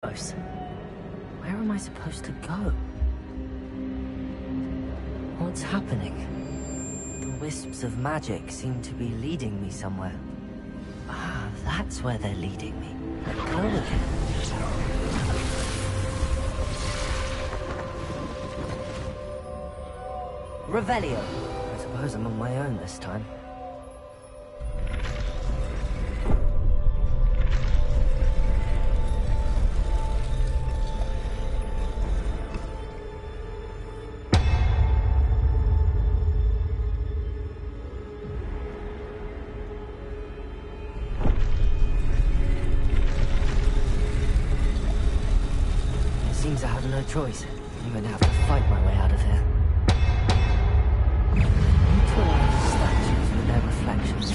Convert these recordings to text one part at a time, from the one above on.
Where am I supposed to go? What's happening? The wisps of magic seem to be leading me somewhere. Ah, that's where they're leading me. Let go again. Revelio. I suppose I'm on my own this time. Seems I have no choice. I'm gonna have to fight my way out of here. Neutralize the statues with their reflections.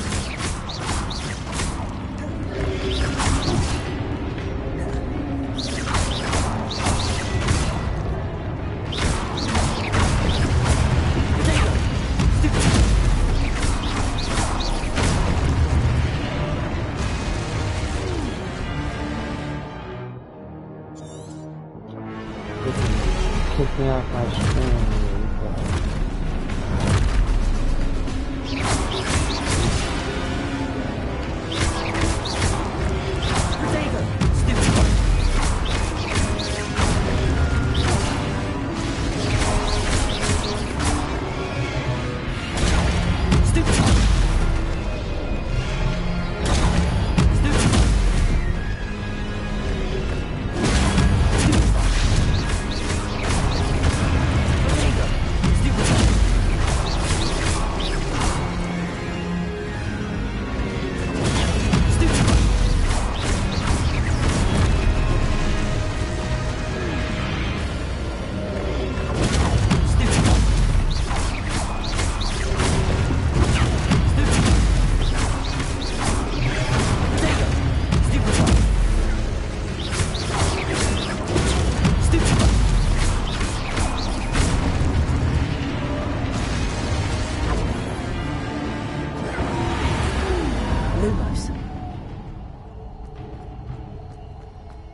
Kick me off my screen.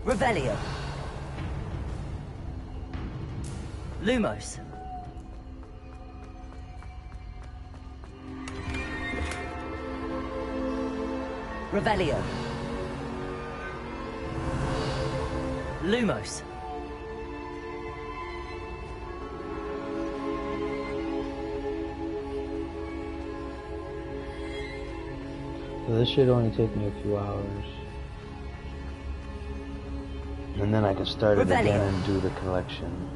Revelio. Lumos. Revelio. Lumos. So this should only take me a few hours. And then I can start it again and do the collection.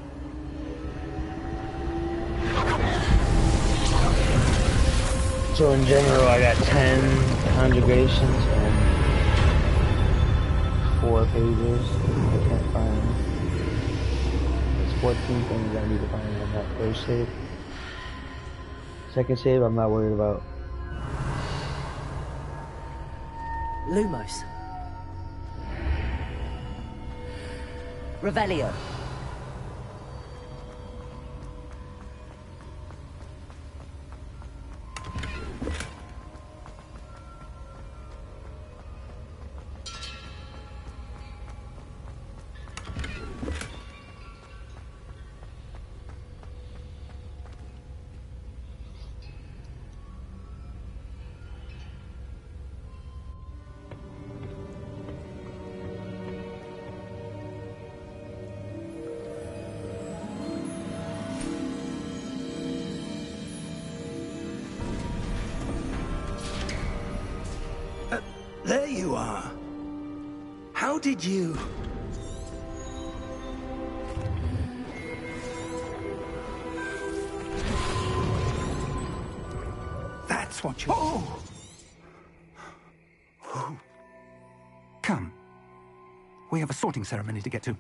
So in general I got 10 conjugations and 4 pages I can't find. There's 14 things I need to find on that first save. Second save I'm not worried about. Lumos. Revelio. There you are. How did you... That's what you... Oh! Oh. Come. We have a sorting ceremony to get to.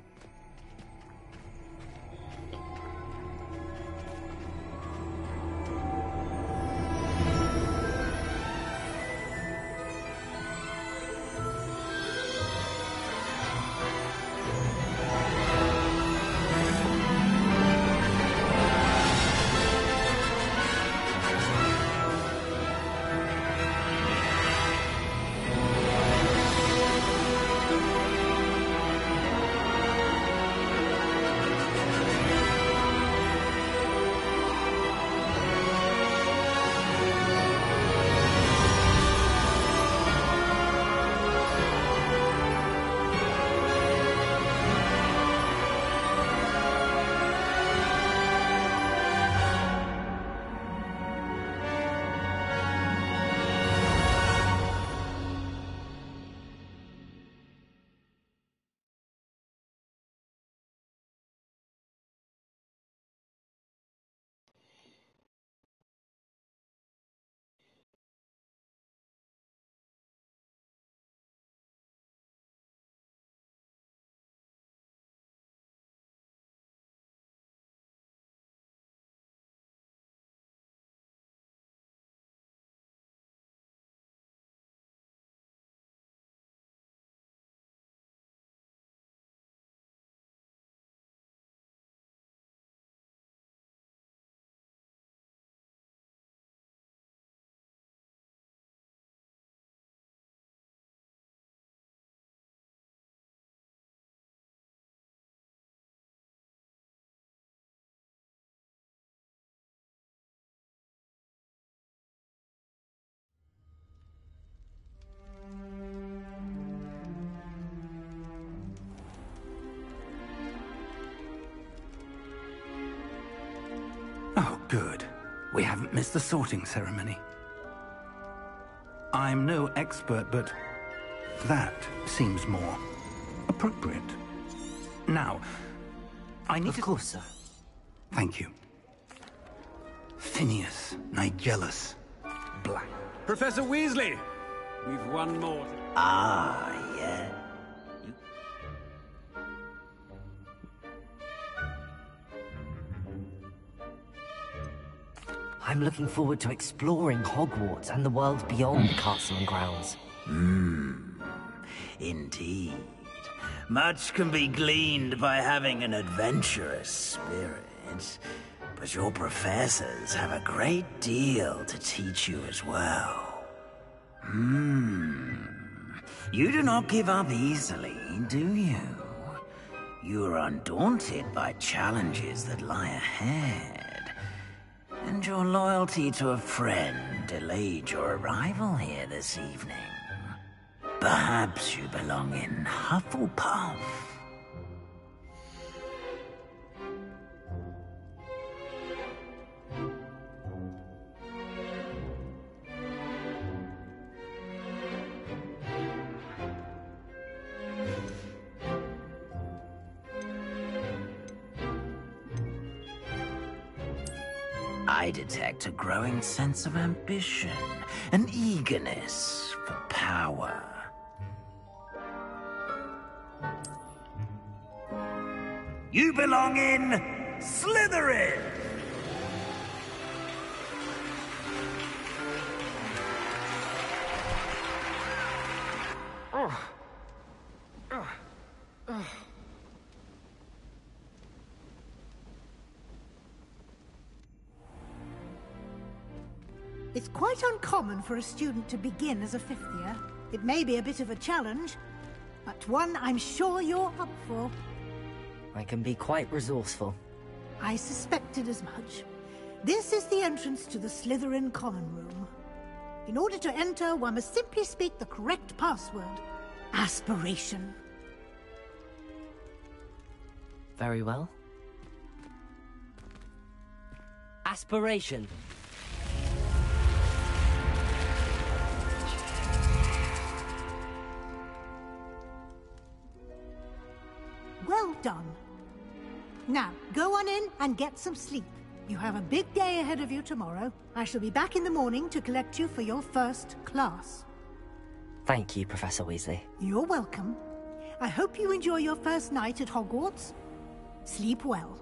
Oh, good. We haven't missed the sorting ceremony. I'm no expert, but that seems more appropriate. Now, I need Of course, sir. Thank you. Phineas, Nigellus, Black. Professor Weasley! We've one more. Ah, yeah. I'm looking forward to exploring Hogwarts and the world beyond the castle and grounds. Indeed. Much can be gleaned by having an adventurous spirit, but your professors have a great deal to teach you as well. You do not give up easily, do you? You are undaunted by challenges that lie ahead, and your loyalty to a friend delayed your arrival here this evening. Perhaps you belong in Hufflepuff. I detect a growing sense of ambition, an eagerness for power. You belong in Slytherin! It's quite uncommon for a student to begin as a fifth year. It may be a bit of a challenge, but one I'm sure you're up for. I can be quite resourceful. I suspected as much. This is the entrance to the Slytherin Common Room. In order to enter, one must simply speak the correct password. Aspiration. Very well. Aspiration. Well done. Now, go on in and get some sleep. You have a big day ahead of you tomorrow. I shall be back in the morning to collect you for your first class. Thank you, Professor Weasley. You're welcome. I hope you enjoy your first night at Hogwarts. Sleep well.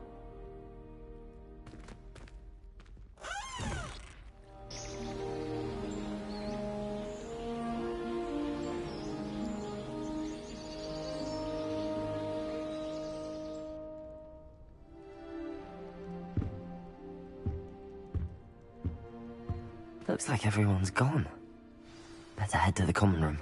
Looks like everyone's gone. Better head to the common room.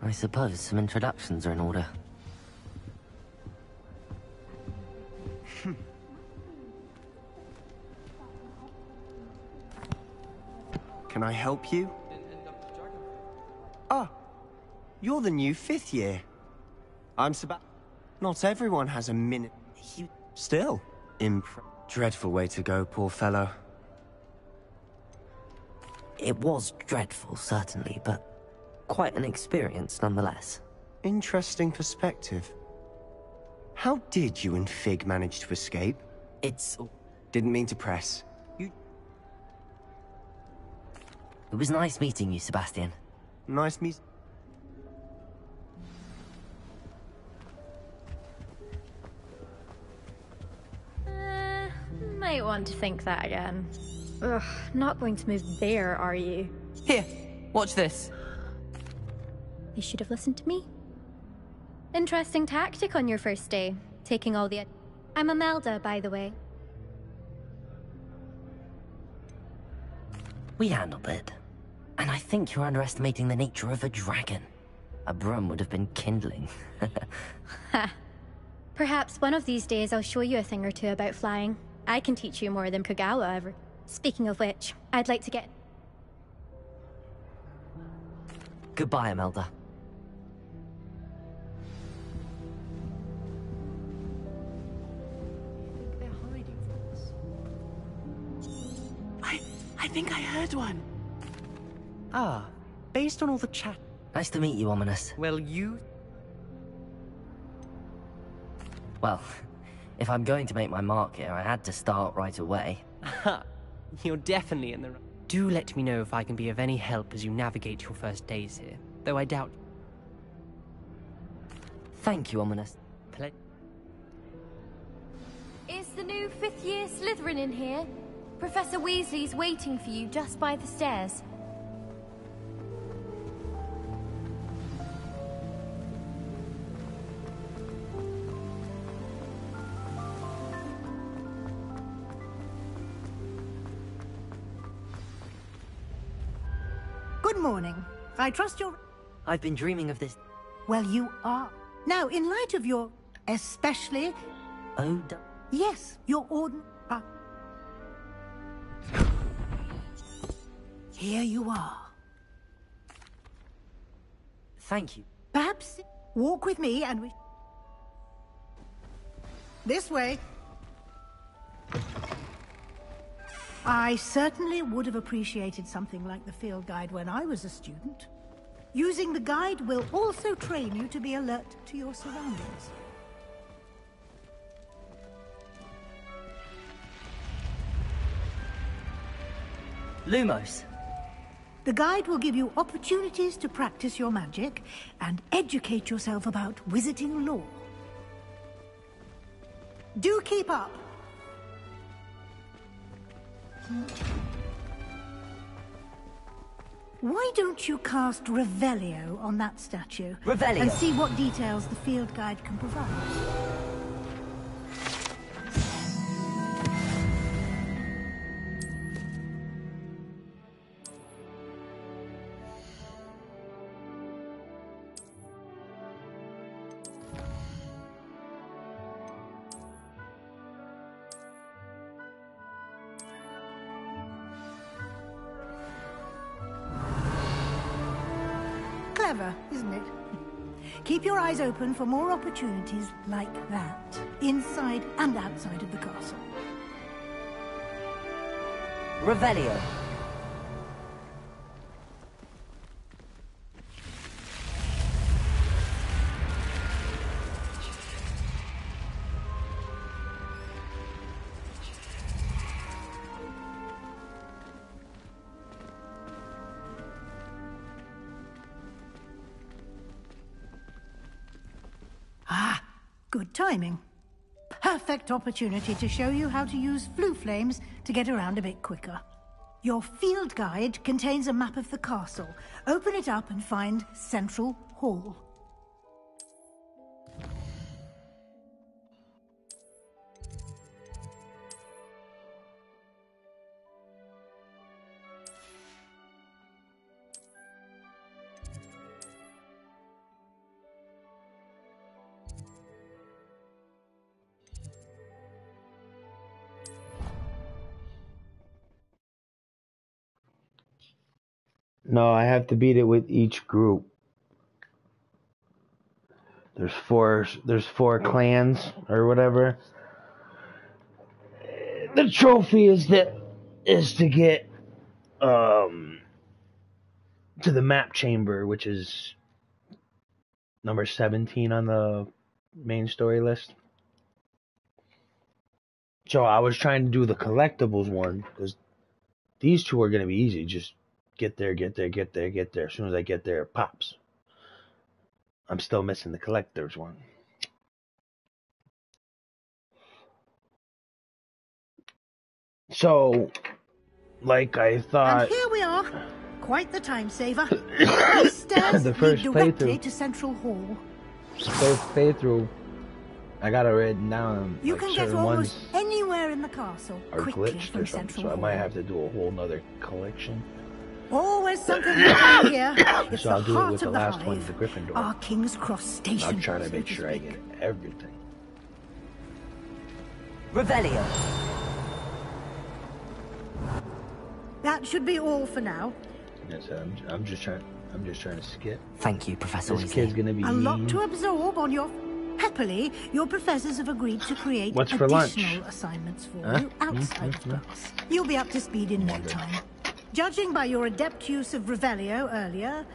I suppose some introductions are in order. Can I help you? Ah, you're the new fifth year. I'm Sebastian. Not everyone has a minute. Still, dreadful way to go, poor fellow. It was dreadful, certainly, but quite an experience nonetheless. Interesting perspective. How did you and Fig manage to escape? It's... Didn't mean to press. It was nice meeting you, Sebastian. Nice meet. Might want to think that again. Ugh, not going to move there, are you? Here, watch this. You should have listened to me. Interesting tactic on your first day, taking all the... I'm Imelda, by the way. We handled it. And I think you're underestimating the nature of a dragon. A broom would have been kindling. Ha! Perhaps one of these days I'll show you a thing or two about flying. I can teach you more than Kogawa ever. Speaking of which, I'd like to get... Goodbye, Imelda. They're hiding from us. I think I heard one. Ah, based on all the chat. Nice to meet you, Ominous. Well, you... Well, if I'm going to make my mark here, I had to start right away. Ha! You're definitely in the right. Do let me know if I can be of any help as you navigate your first days here, though I doubt... Thank you, Ominous. Is the new 5th year Slytherin in here? Professor Weasley's waiting for you just by the stairs. Good morning. I trust you're... I've been dreaming of this. Well, you are. Now, in light of your... especially... Oh, yes, your ordinary... Here you are. Thank you. Perhaps walk with me and we... This way. I certainly would have appreciated something like the field guide when I was a student. Using the guide will also train you to be alert to your surroundings. Lumos. The guide will give you opportunities to practice your magic and educate yourself about wizarding lore. Do keep up. Why don't you cast Revelio on that statue? Revelio. And see what details the field guide can provide. Clever, isn't it? Keep your eyes open for more opportunities like that, inside and outside of the castle. Revelio. Ah, good timing. Perfect opportunity to show you how to use flue flames to get around a bit quicker. Your field guide contains a map of the castle. Open it up and find Central Hall. No, I have to beat it with each group. There's four clans or whatever. The trophy is to get to the map chamber, which is number 17 on the main story list. So I was trying to do the collectibles one because these two are gonna be easy. Just get there. As soon as I get there, it pops. I'm still missing the collector's one. So, like I thought... And here we are. Quite the time saver. These stairs The first lead directly playthrough. to Central Hall. First playthrough, I got it written down. You like can get certain almost ones anywhere in the castle are quickly glitched from or something, Central so I Hall. might have to do a whole nother collection. Always something happening here. It's So the I'll do it heart with of the the last one, hive. the Gryffindor. Our King's Cross Station. I'll try to so make sure I speak. get everything. Revelio. That should be all for now. Yes, I'm just trying to skip. Thank you, Professor This Weasley. kid's gonna be A lot to absorb on your... Happily, your professors have agreed to create What's for lunch? additional assignments for you outside of class. You'll be up to speed in no time. Judging by your adept use of Revelio earlier,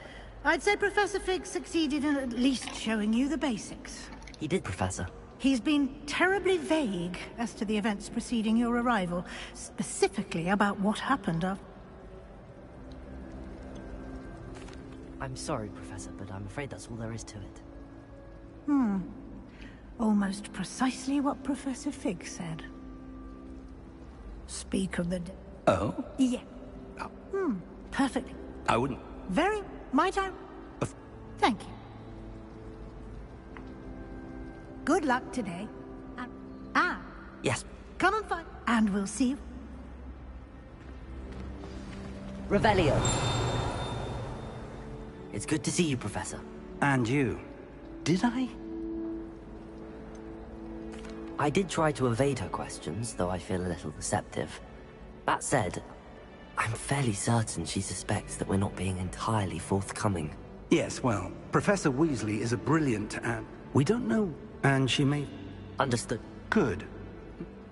I'd say Professor Fig succeeded in at least showing you the basics. He did, Professor. He's been terribly vague as to the events preceding your arrival, specifically about what happened after... I'm sorry, Professor, but I'm afraid that's all there is to it. Almost precisely what Professor Fig said. Speak of the... Oh? Yeah. Perfectly. I wouldn't. Very... Might I... Thank you. Good luck today. Yes. Come and find... And we'll see you. Revelio. It's good to see you, Professor. And you. Did I? I did try to evade her questions, though I feel a little deceptive. That said, I'm fairly certain she suspects that we're not being entirely forthcoming. Yes, well, Professor Weasley is a brilliant and... We don't know, and she may... Understood. Good.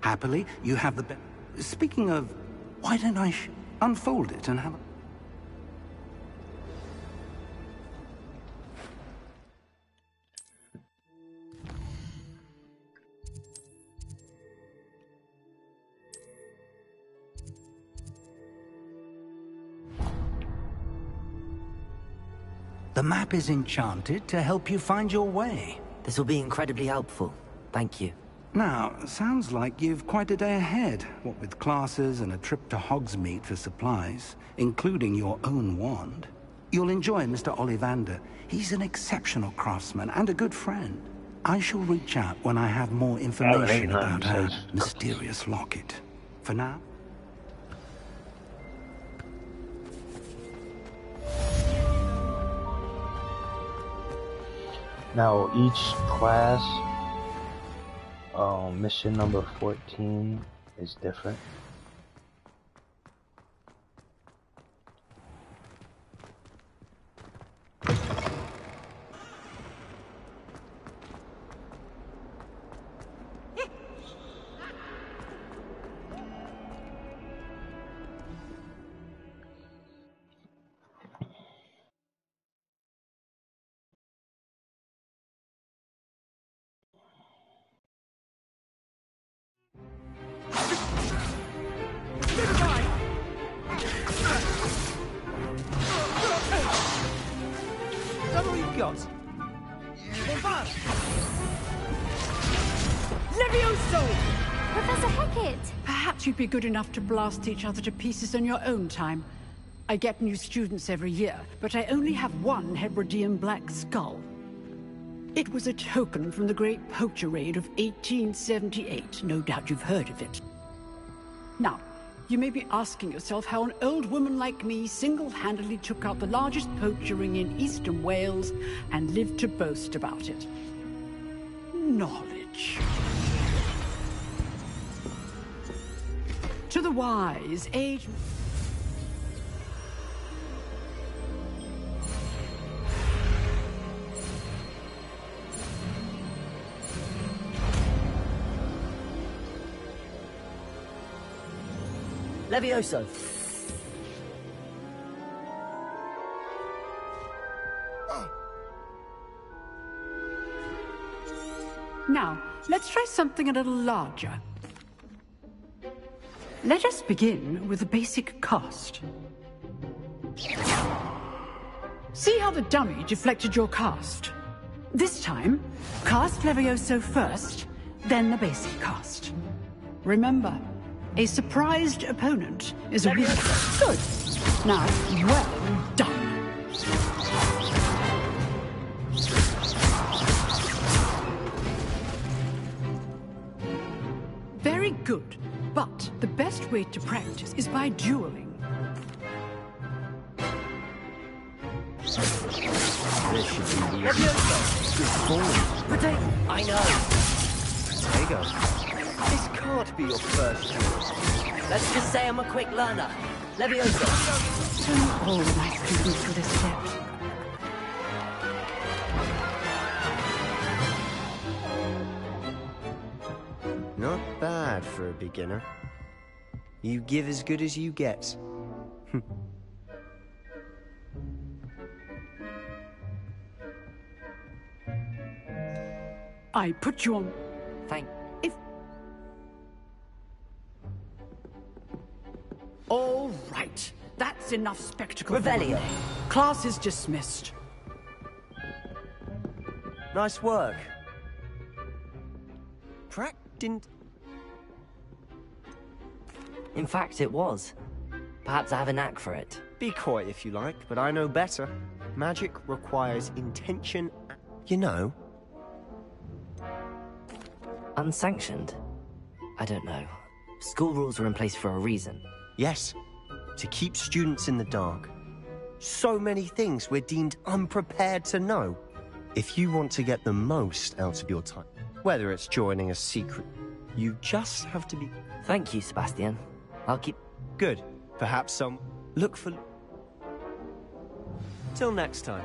Happily, you have the... Speaking of... Why don't I unfold it and have a... The map is enchanted to help you find your way. This will be incredibly helpful. Thank you. Now, sounds like you've quite a day ahead, what with classes and a trip to Hogsmeade for supplies, including your own wand. You'll enjoy Mr. Ollivander. He's an exceptional craftsman and a good friend. I shall reach out when I have more information about her mysterious locket. For now... Now, each class, mission number 14 is different. Professor Hecat! Perhaps you'd be good enough to blast each other to pieces in your own time. I get new students every year, but I only have one Hebridean black skull. It was a token from the Great Poacher Raid of 1878. No doubt you've heard of it. Now, you may be asking yourself how an old woman like me single-handedly took out the largest poacher ring in eastern Wales and lived to boast about it. Knowledge. To the wise, age... Levioso. Now, let's try something a little larger. Let us begin with the basic cast. See how the dummy deflected your cast? This time, cast Levioso first, then the basic cast. Remember, a surprised opponent is a weak... Good. Now, well done. Very good. But the best way to practice is by dueling. This should be easy. Good form. I know. There you go. This can't be your first year. Let's just say I'm a quick learner. Leviosa. Don't all my students would accept. Not bad for a beginner. You give as good as you get. I put you on. Thank. All right. That's enough spectacle. Revelio. Class is dismissed. Nice work. Prac didn't... In fact, it was. Perhaps I have a knack for it. Be coy if you like, but I know better. Magic requires intention. You know. Unsanctioned? I don't know. School rules are in place for a reason. Yes, to keep students in the dark. So many things we're deemed unprepared to know. If you want to get the most out of your time, whether it's joining a secret, you just have to be... Thank you, Sebastian. I'll keep... Good. Perhaps some... Look for... Till next time.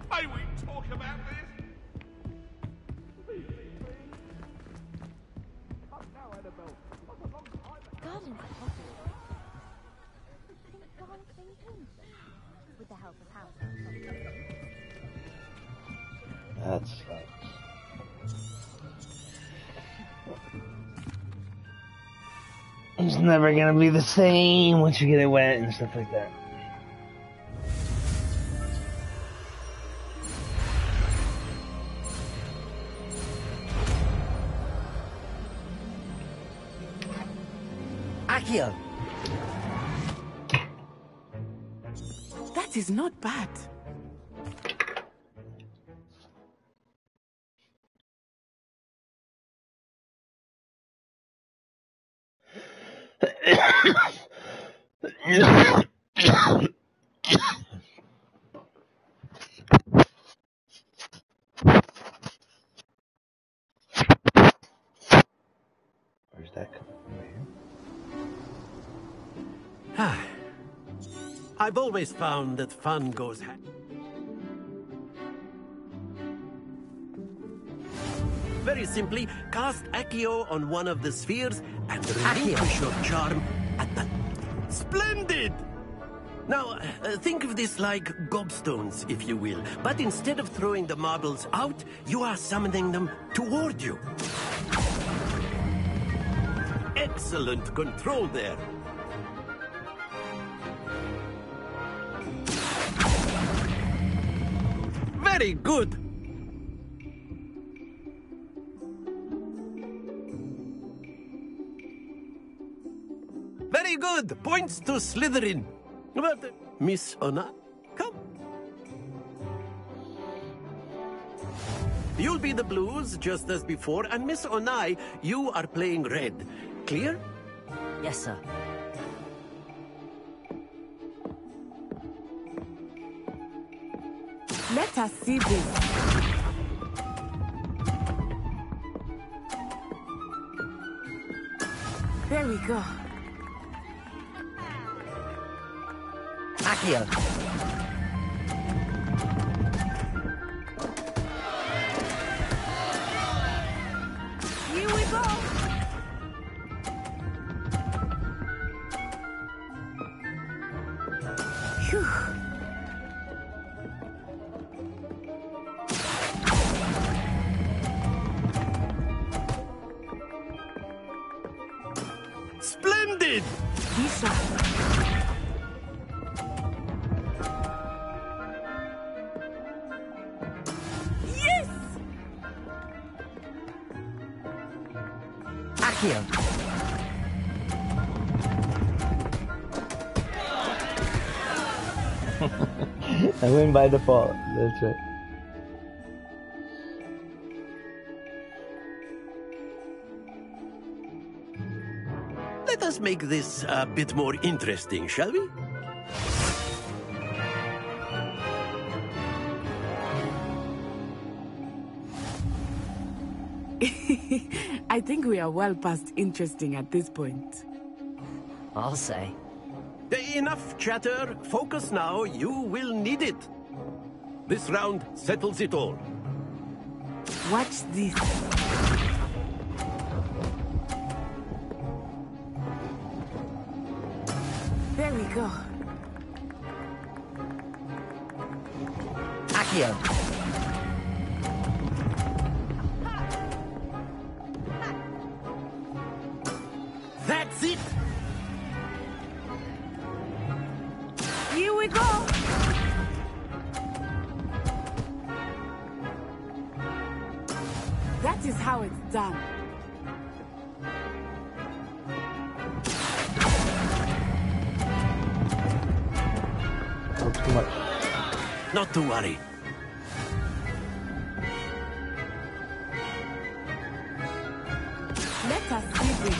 May we talk about this? Gardens at Hogwarts. Go on, clean him. With the help of house. That sucks. It's never gonna be the same once you get it wet and stuff like that. Accio! That is not bad. Where's that coming Ah. I've always found that fun goes hand. Very simply, cast Accio on one of the spheres and relinquish your charm at the... Splendid! Now, think of this like gobstones, if you will. But instead of throwing the marbles out, you are summoning them toward you. Excellent control there. Very good. Very good. Points to Slytherin. But, Miss Ona, come. You'll be the blues, just as before, and Miss Onai, you are playing red. Clear? Yes, sir. Let us see this. There we go. Accio! Here we go. Phew. Splendid! Lisa. Accio. I win by default. That's right. Let us make this a bit more interesting, shall we? I think we are well past interesting at this point. I'll say. Enough chatter. Focus now. You will need it. This round settles it all. Watch this. There we go. Accio. That's it. Here we go. That is how it's done. Oh, too much. Not to worry. Let us see this.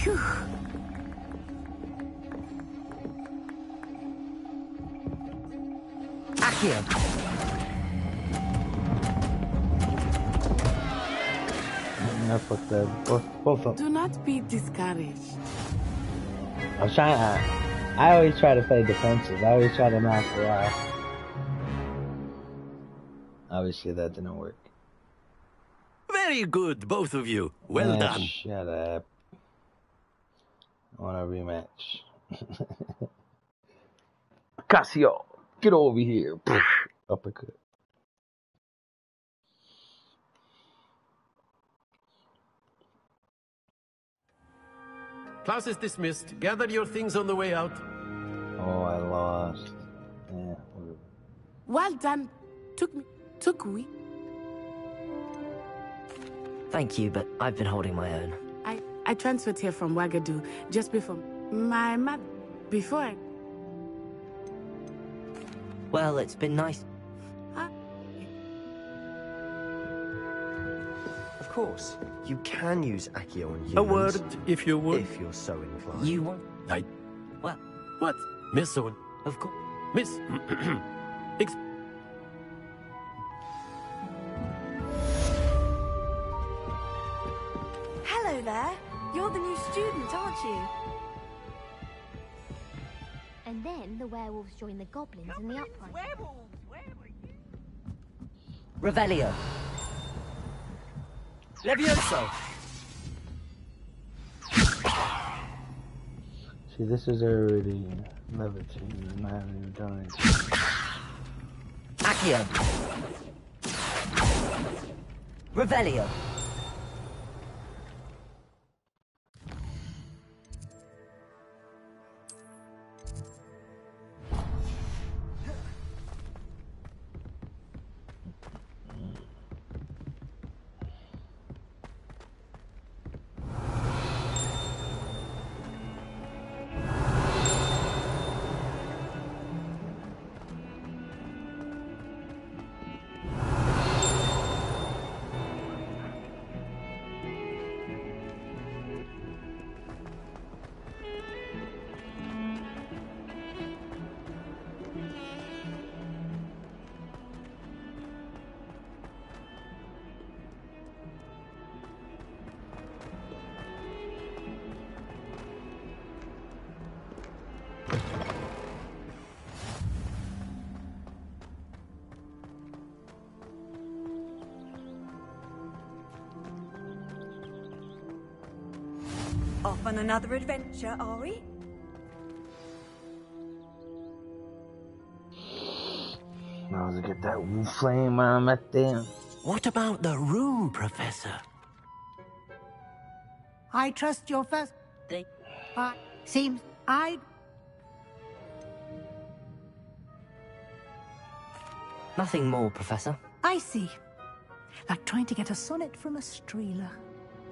Phew. Accio. No, fuck that. Both of them. Do not be discouraged. I'm trying. I always try to play defensive. I always try to knock her off. Obviously, that didn't work. Very good, both of you. Well done. Shut up. I want a rematch. Casio, get over here. Uppercut. Class is dismissed. Gather your things on the way out. Oh, I lost. Yeah, whatever. Well done. Took we. Thank you, but I've been holding my own. I transferred here from Wagadu just before my mother. Before I. Well, it's been nice. Of course, you can use Accio on humans. A word, if you would. If you're so inclined. You want? Well, What? Miss Owen? of course. Miss... Hello there. You're the new student, aren't you? And then the werewolves join the goblins in the uprising. Werewolves! Where were you? Revelio. Levioso. See, this is already levitating. I'm not even done it. Accio. Revelio. Off on another adventure, are we? Now to get that flame on my thing. What about the room, Professor? I trust your first... Seems I'd... Nothing more, Professor. I see. Like trying to get a sonnet from a streeler.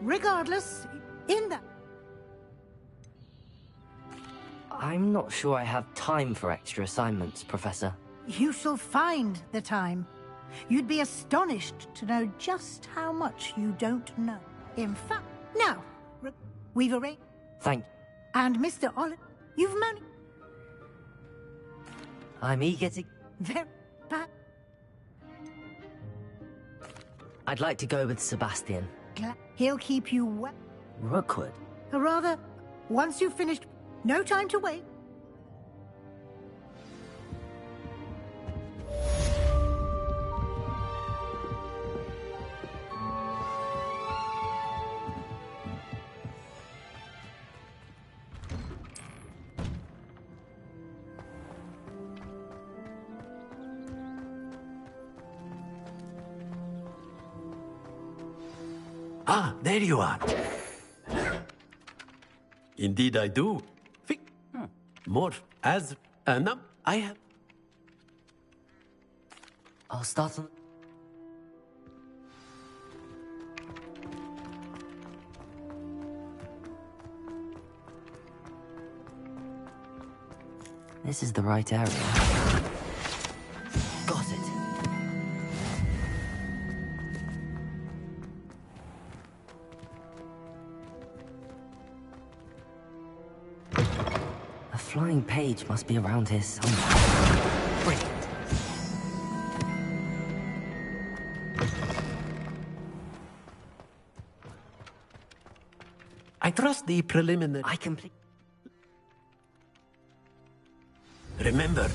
Regardless, in that... I'm not sure I have time for extra assignments, Professor. You shall find the time. You'd be astonished to know just how much you don't know. In fact, now, we've arranged... Thank you. And Mr. Olive, you've managed... I'm eager to... Very bad. I'd like to go with Sebastian. He'll keep you well. Rookwood? Or rather, once you've finished, no time to wait. Ah, there you are. Indeed I do. More as... no, I have... I'll start on... This is the right area. Got it. A flying page must be around here somewhere. Brilliant. I trust the preliminary... I complete... Remember,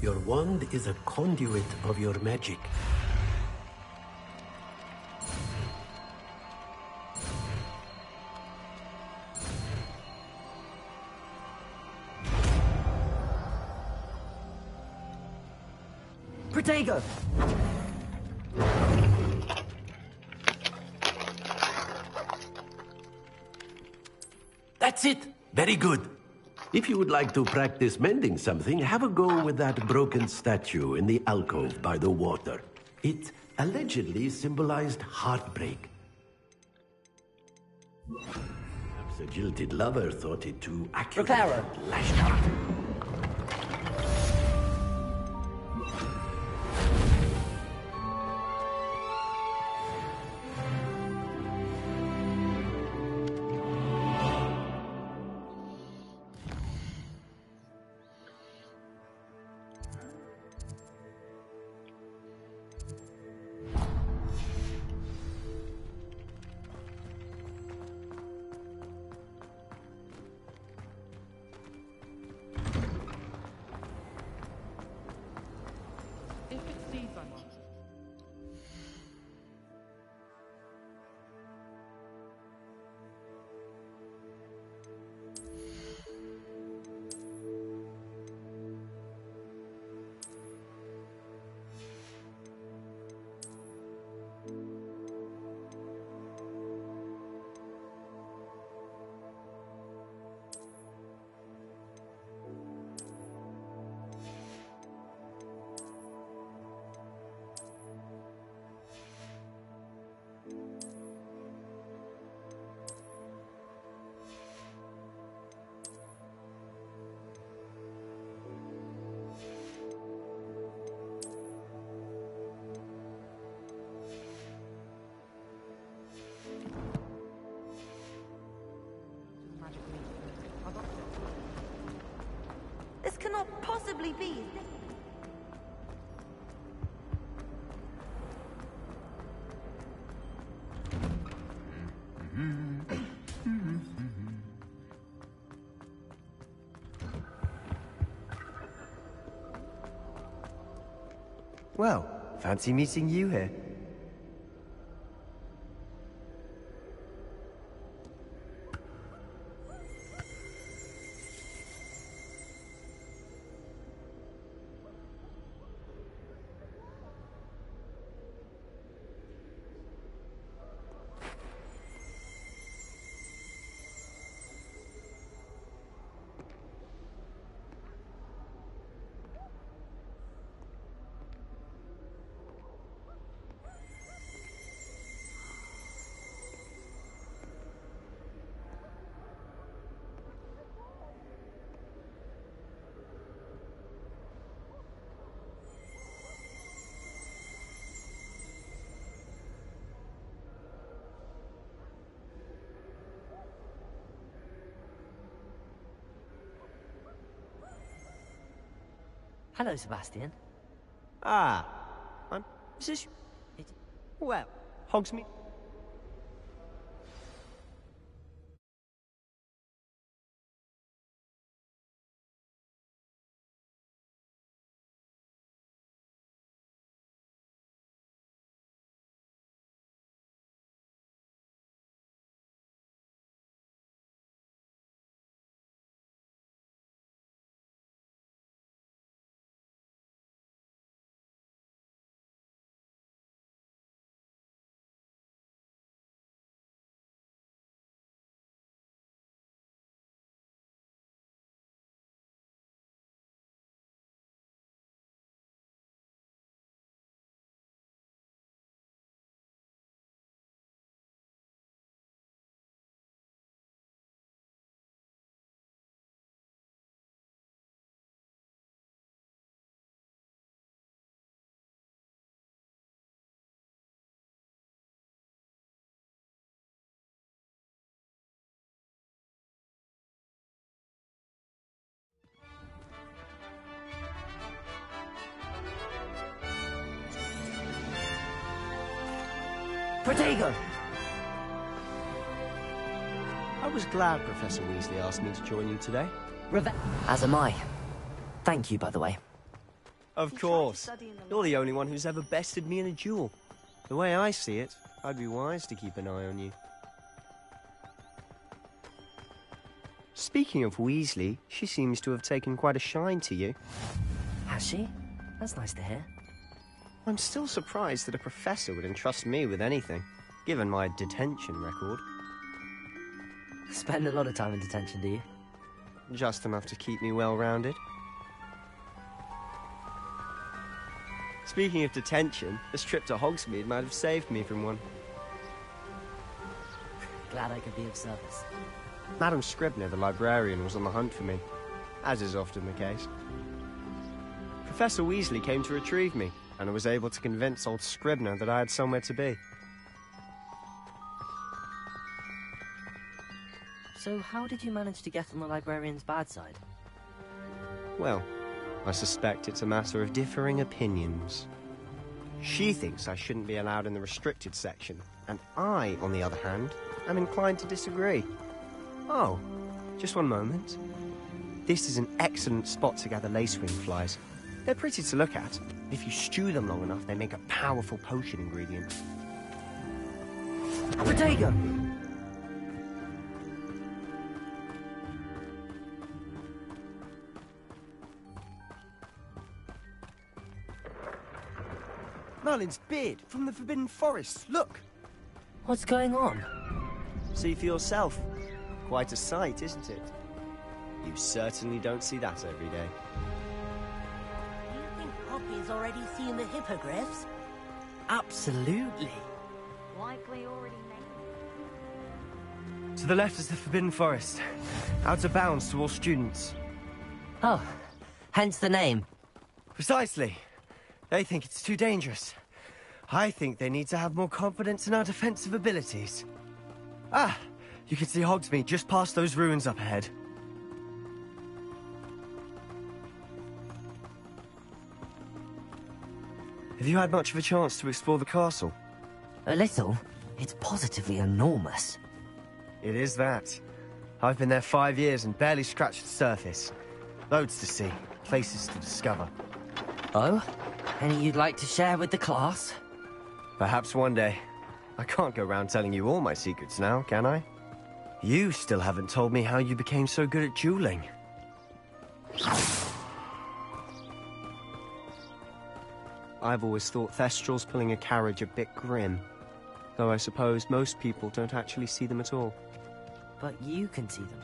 your wand is a conduit of your magic. Protego! That's it! Very good. If you would like to practice mending something, have a go with that broken statue in the alcove by the water. It allegedly symbolized heartbreak. Perhaps a jilted lover thought it too accurate. Reparo. Lashed out. This cannot possibly be. Well, fancy meeting you here. Hello, Sebastian. Ah, is this... Well, Hogsmeade... Protego! I was glad Professor Weasley asked me to join you today. As am I. Thank you, by the way. Of course. You're the only one who's ever bested me in a duel. The way I see it, I'd be wise to keep an eye on you. Speaking of Weasley, she seems to have taken quite a shine to you. Has she? That's nice to hear. I'm still surprised that a professor would entrust me with anything, given my detention record. Spend a lot of time in detention, do you? Just enough to keep me well-rounded. Speaking of detention, this trip to Hogsmeade might have saved me from one. Glad I could be of service. Madam Scribner, the librarian, was on the hunt for me, as is often the case. Professor Weasley came to retrieve me, and I was able to convince old Scribner that I had somewhere to be. So how did you manage to get on the librarian's bad side? Well, I suspect it's a matter of differing opinions. She thinks I shouldn't be allowed in the restricted section, and I, on the other hand, am inclined to disagree. Oh, just one moment. This is an excellent spot to gather lacewing flies. They're pretty to look at. If you stew them long enough, they make a powerful potion ingredient. Protego! Merlin's beard from the Forbidden Forest, look! What's going on? See for yourself. Quite a sight, isn't it? You certainly don't see that every day. Do you think Poppy's already seen the hippogriffs? Absolutely. Likely already made. To the left is the Forbidden Forest. Out of bounds to all students. Oh, hence the name. Precisely. They think it's too dangerous. I think they need to have more confidence in our defensive abilities. Ah, you can see Hogsmeade just past those ruins up ahead. Have you had much of a chance to explore the castle? A little. It's positively enormous. It is that. I've been there 5 years and barely scratched the surface. Loads to see, places to discover. Oh? Any you'd like to share with the class? Perhaps one day. I can't go around telling you all my secrets now, can I? You still haven't told me how you became so good at dueling. I've always thought Thestrals pulling a carriage a bit grim. Though I suppose most people don't actually see them at all. But you can see them.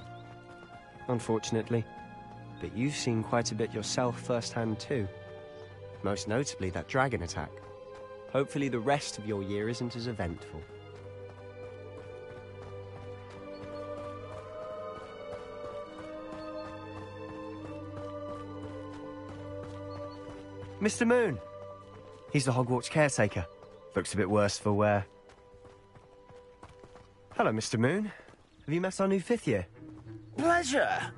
Unfortunately. But you've seen quite a bit yourself firsthand too. Most notably that dragon attack. Hopefully the rest of your year isn't as eventful. Mr. Moon! He's the Hogwarts caretaker. Looks a bit worse for wear. Hello, Mr. Moon. Have you met our new 5th year? Pleasure.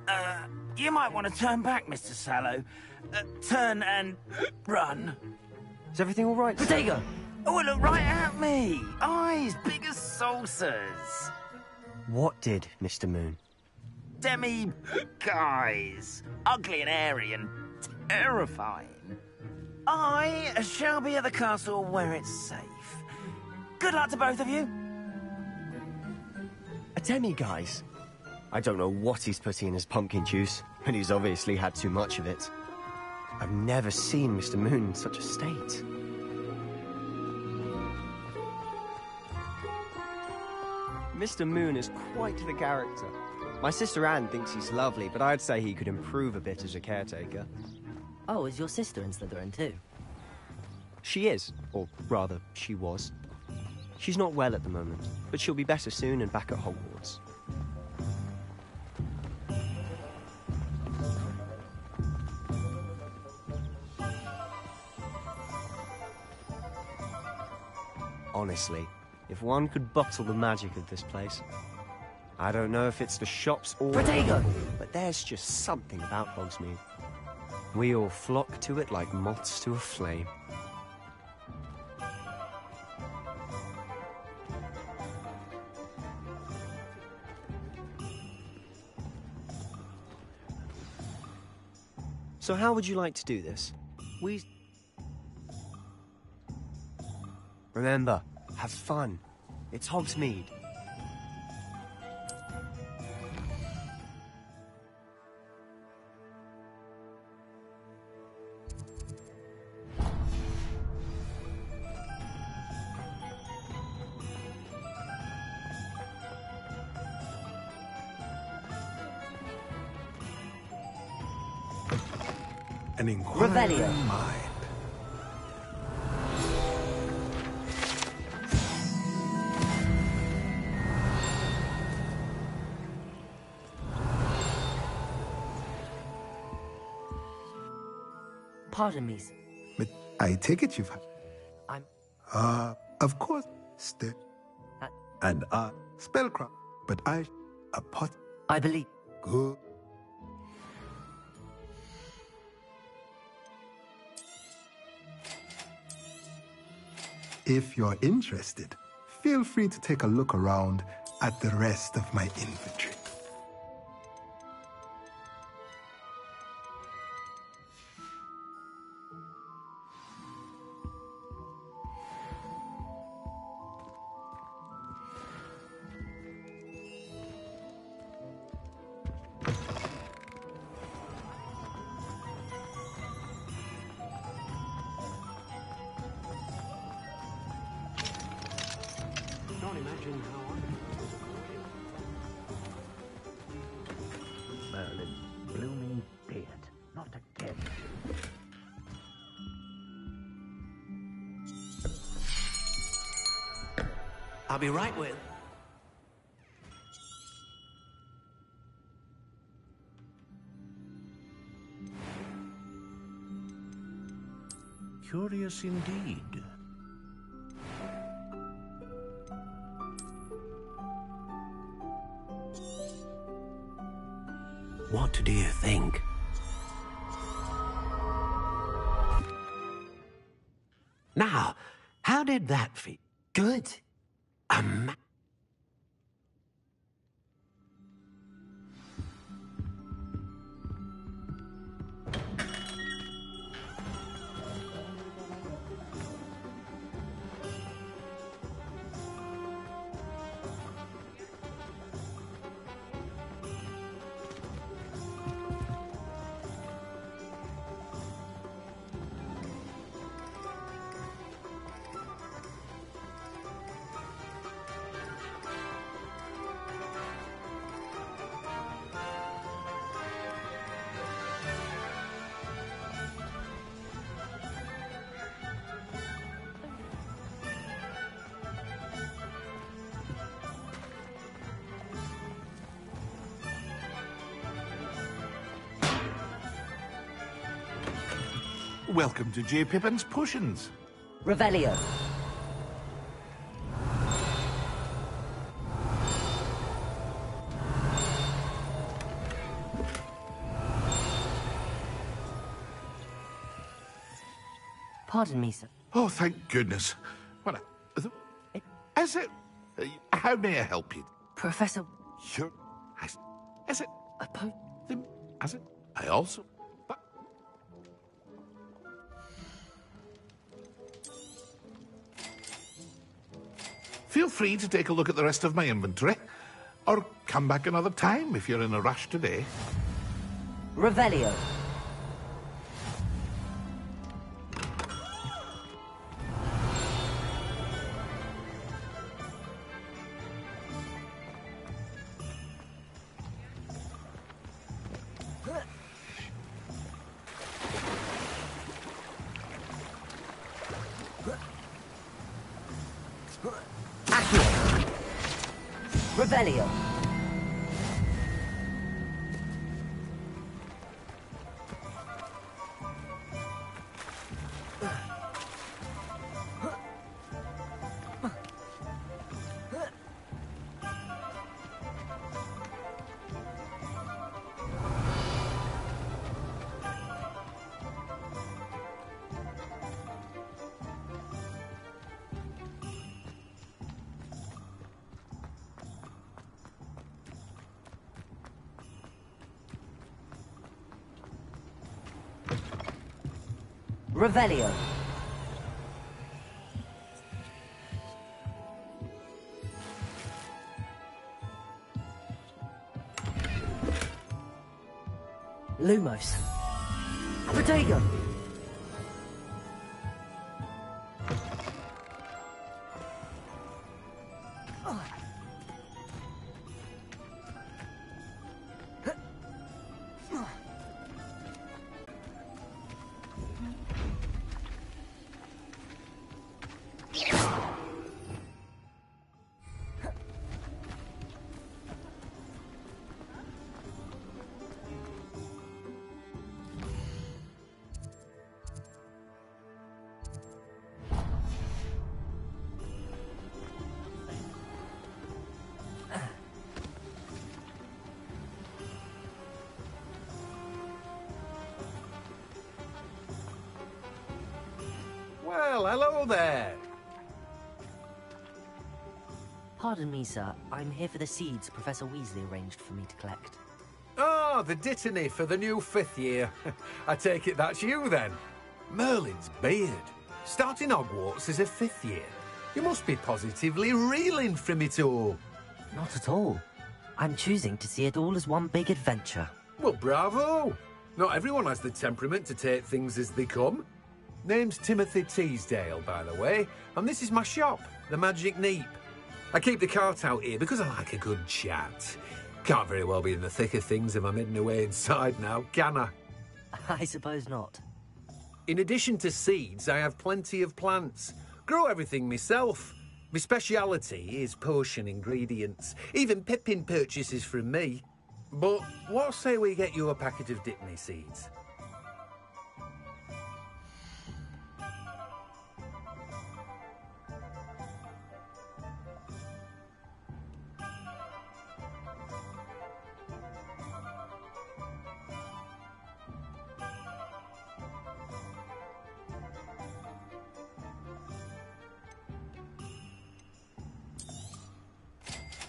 You might want to turn back, Mr. Sallow. Turn and run. Is everything all right? Protego! Oh, look right at me! Eyes big as saucers. What did, Mr. Moon? Guys. Ugly and hairy and terrifying. I shall be at the castle where it's safe. Good luck to both of you. A demi-guise? I don't know what he's putting in his pumpkin juice, but he's obviously had too much of it. I've never seen Mr. Moon in such a state. Mr. Moon is quite the character. My sister Anne thinks he's lovely, but I'd say he could improve a bit as a caretaker. Oh, is your sister in Slytherin too? She is, or rather, she was. She's not well at the moment, but she'll be better soon and back at Hogwarts. Honestly, if one could bottle the magic of this place. I don't know if it's the shops or... Protego! But there's just something about Hogsmeade. We all flock to it like moths to a flame. So how would you like to do this? Remember, have fun. It's Hogsmeade. An inquiring mind. Pardon me. But I take it you've... I'm... of course, and spellcraft, but a pot... I believe... Good. If you're interested, feel free to take a look around at the rest of my inventory. Merlin, blooming beard, not again. I'll be right with. Curious indeed. What do you think? Now, how did that feel? Good. Welcome to J. Pippin's Potions. Revelio. Pardon me, sir. Oh, thank goodness. What is it? How may I help you? Professor... Sure. Is it? Is it? I also... Feel free to take a look at the rest of my inventory. Or come back another time if you're in a rush today. Revelio. Revelio. Revelio. Lumos. Protego. Well, hello there. Pardon me, sir. I'm here for the seeds Professor Weasley arranged for me to collect. Oh, the dittany for the new 5th year. I take it that's you, then. Merlin's beard. Starting Hogwarts as a 5th year. You must be positively reeling from it all. Not at all. I'm choosing to see it all as one big adventure. Well, bravo. Not everyone has the temperament to take things as they come. Name's Timothy Teasdale, by the way, and this is my shop, the Magic Neep. I keep the cart out here because I like a good chat. Can't very well be in the thick of things if I'm hidden away inside now, can I? I suppose not. In addition to seeds, I have plenty of plants. Grow everything myself. My speciality is potion ingredients. Even Pippin purchases from me. But what say we get you a packet of Dittany seeds?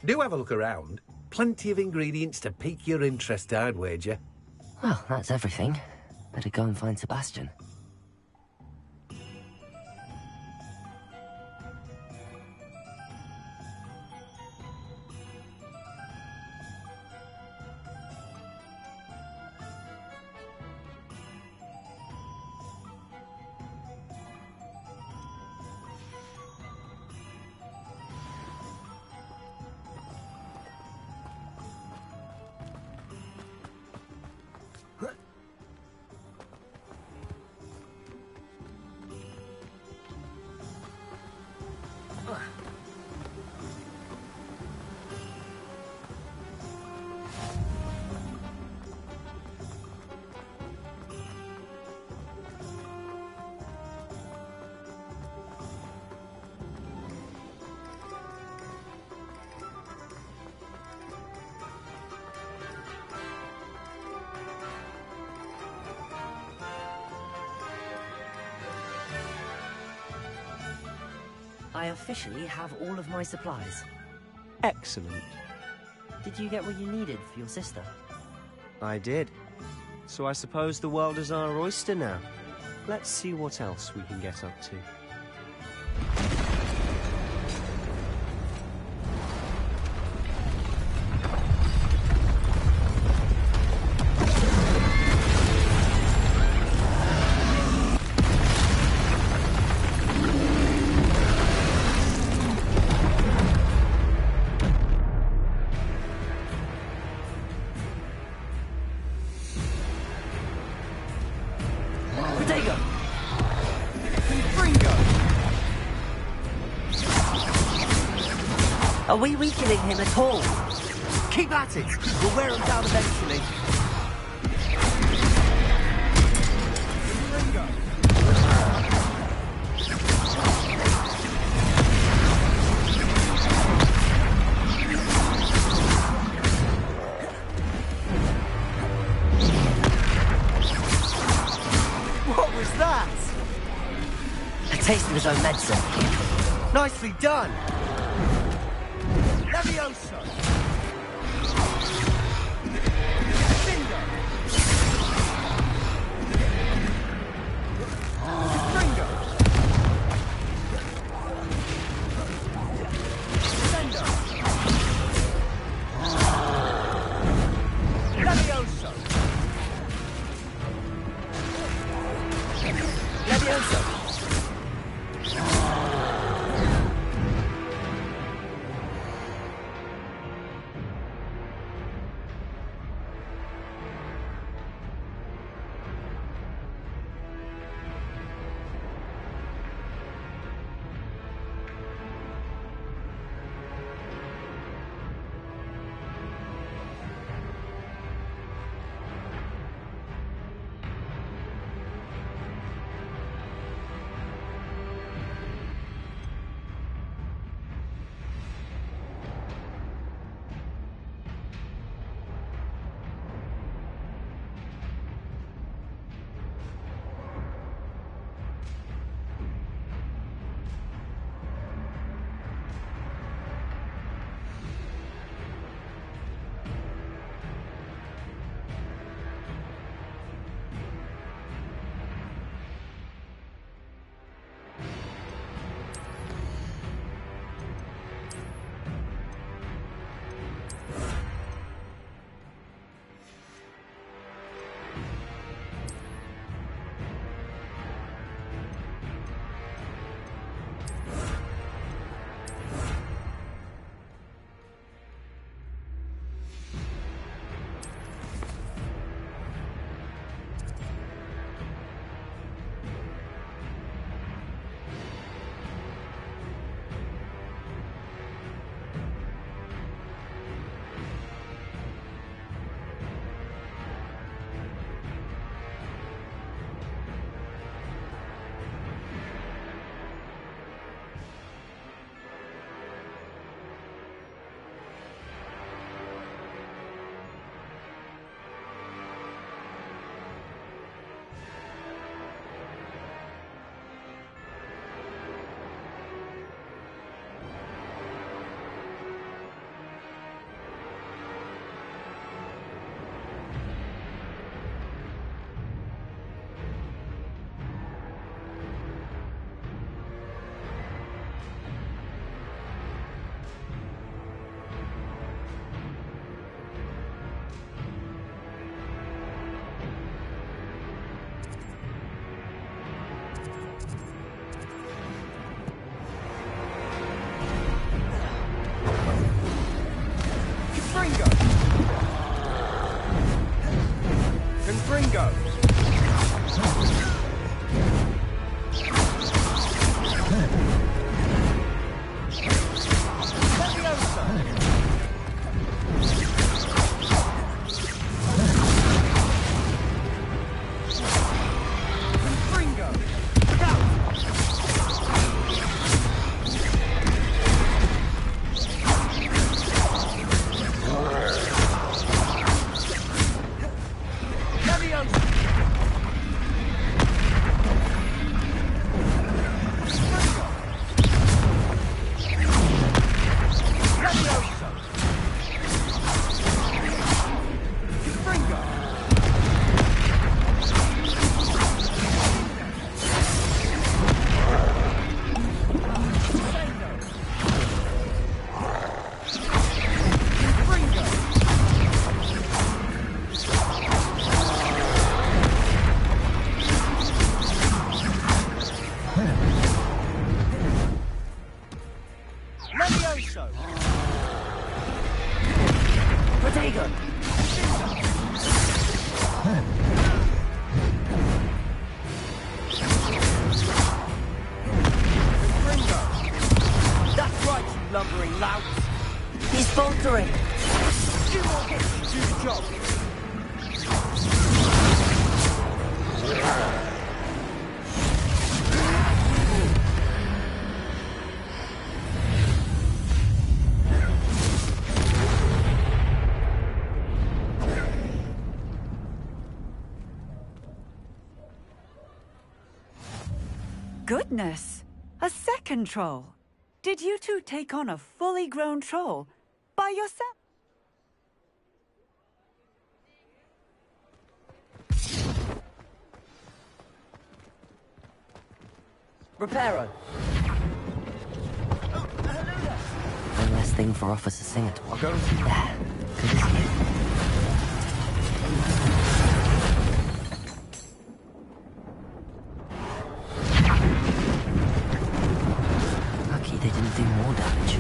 Do have a look around. Plenty of ingredients to pique your interest, I'd wager. Well, that's everything. Better go and find Sebastian. I officially have all of my supplies. Excellent. Did you get what you needed for your sister? I did. So I suppose the world is our oyster now. Let's see what else we can get up to. Are we weakening him at all? Keep at it! We'll wear him down eventually. What was that? A taste of his own medicine. Nicely done! Levioso! Bingo! Ringo! Sendo! Levioso! Levioso! ray gun! That's right, you lumbering lout! He's faltering! Few more hits to do the job! Goodness! A second troll! Did you two take on a fully grown troll? By yourself? Reparo! One less thing for Officer Singer to watch. There. Good as new. Lucky they didn't do more damage.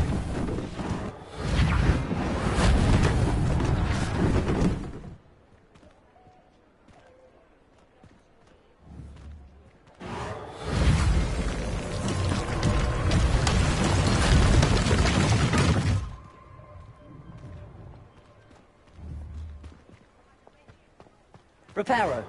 Reparo.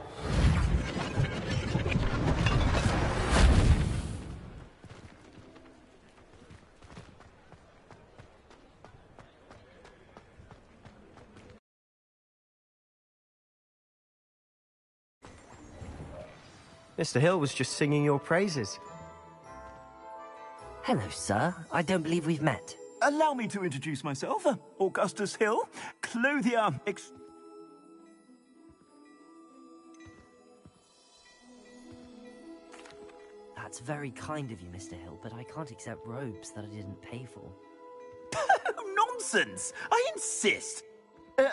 Mr. Hill was just singing your praises. Hello, sir. I don't believe we've met. Allow me to introduce myself. Augustus Hill, clothier That's very kind of you, Mr. Hill, but I can't accept robes that I didn't pay for. Nonsense! I insist!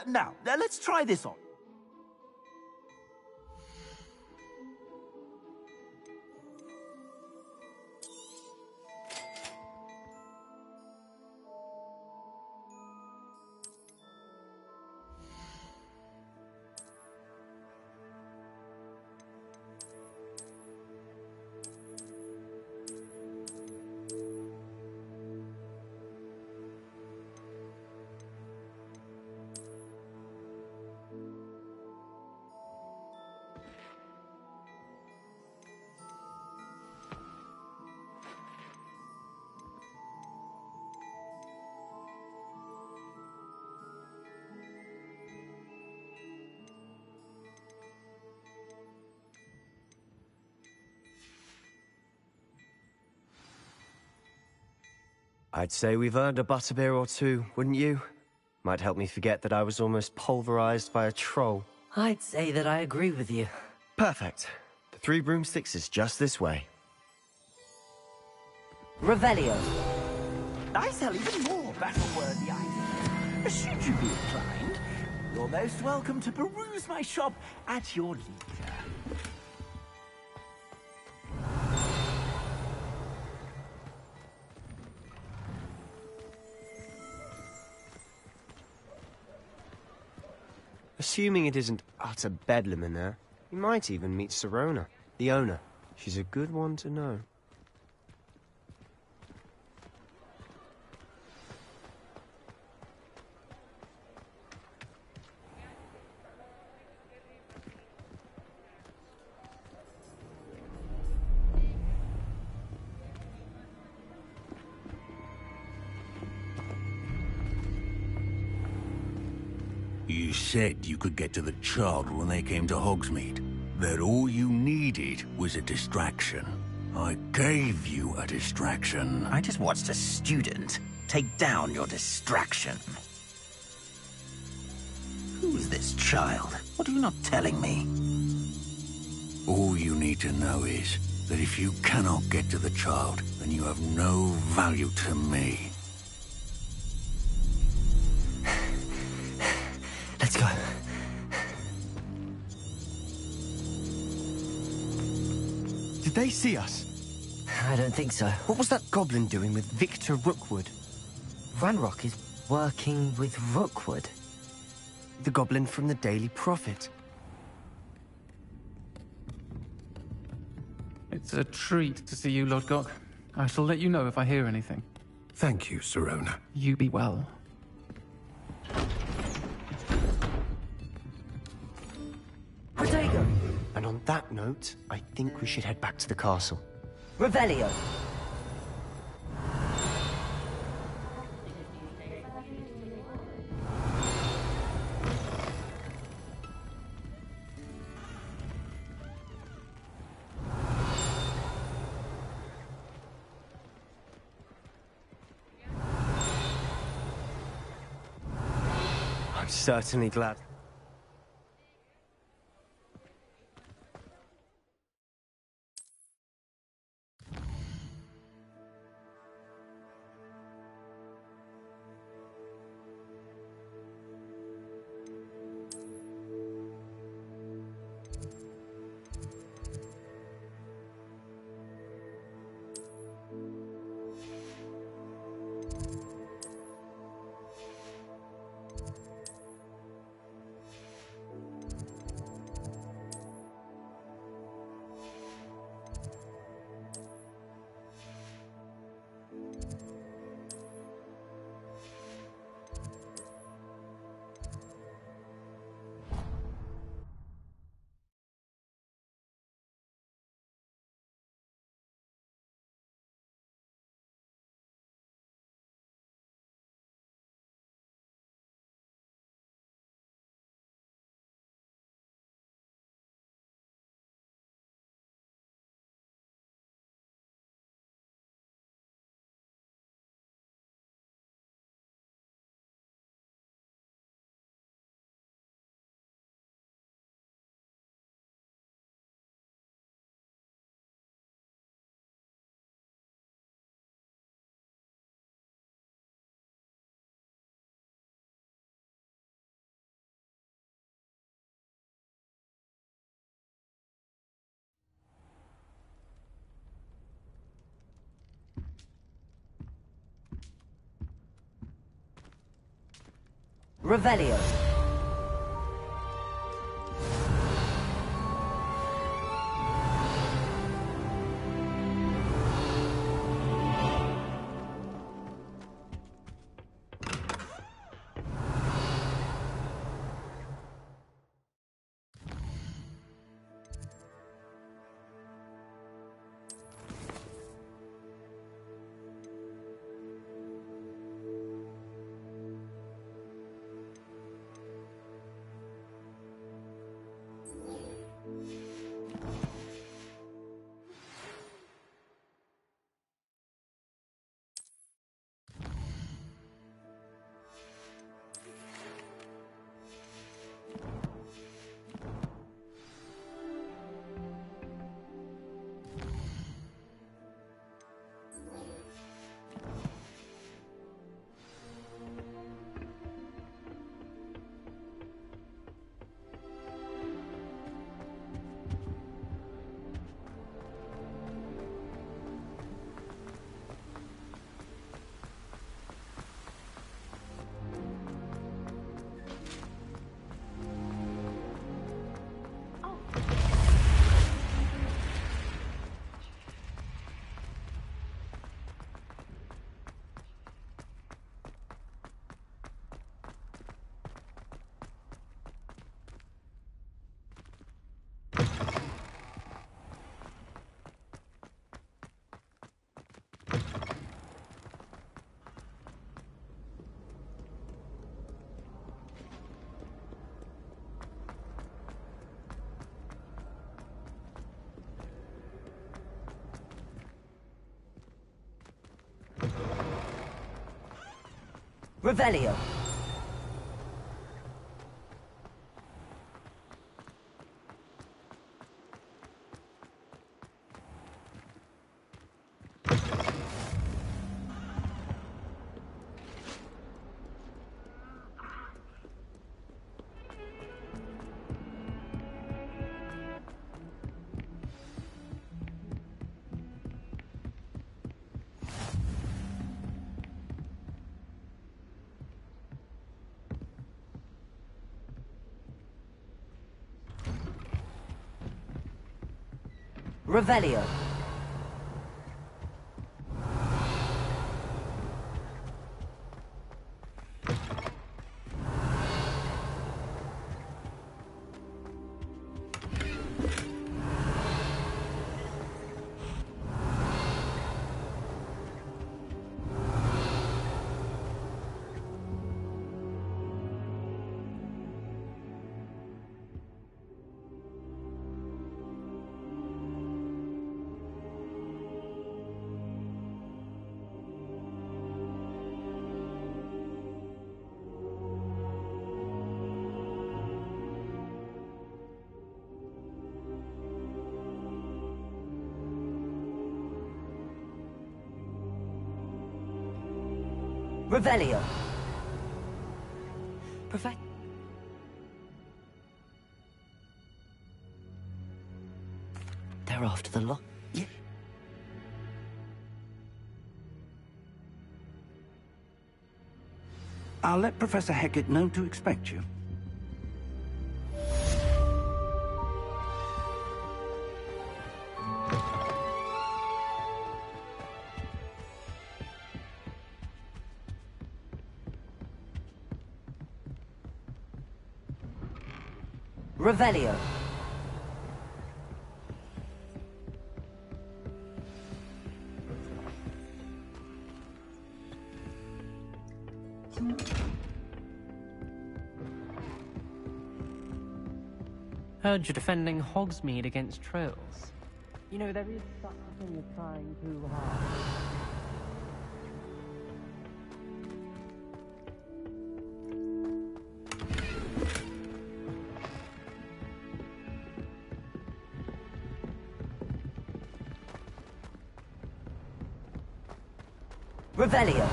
Now, let's try this on. I'd say we've earned a butterbeer or two, wouldn't you? Might help me forget that I was almost pulverized by a troll. I'd say that I agree with you. Perfect. The 3 broomsticks is just this way. Revelio. I sell even more battle-worthy items. Should you be inclined, you're most welcome to peruse my shop at your leisure. Assuming it isn't utter bedlam in there, you might even meet Serona, the owner. She's a good one to know. You said you could get to the child when they came to Hogsmeade. That all you needed was a distraction. I gave you a distraction. I just watched a student take down your distraction. Who's this child? What are you not telling me? All you need to know is that if you cannot get to the child, then you have no value to me. Let's go. Did they see us? I don't think so. What was that goblin doing with Victor Rookwood? Ranrock is working with Rookwood. the goblin from the Daily Prophet. It's a treat to see you, Lodgok. I shall let you know if I hear anything. Thank you, Sirona. You be well. Protego! And on that note, I think we should head back to the castle. Revelio! I'm certainly glad. Revelio. Revelio. Revelio. Revelio. Perfect. They're after the lock. Yeah. I'll let Professor Hecat know to expect you. Revelio. Heard you're defending Hogsmeade against trolls. You know, there is such a thing as trying too hard. Revelio.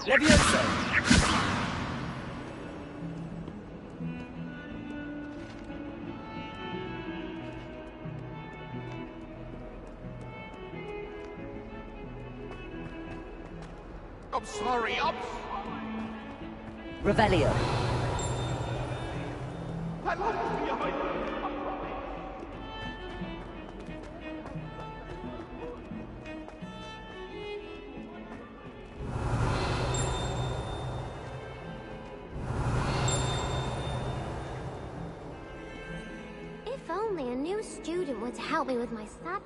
Levioso! I'm sorry, I'm... Revelio. That must be a hiding. If only a new student would help me with my stat.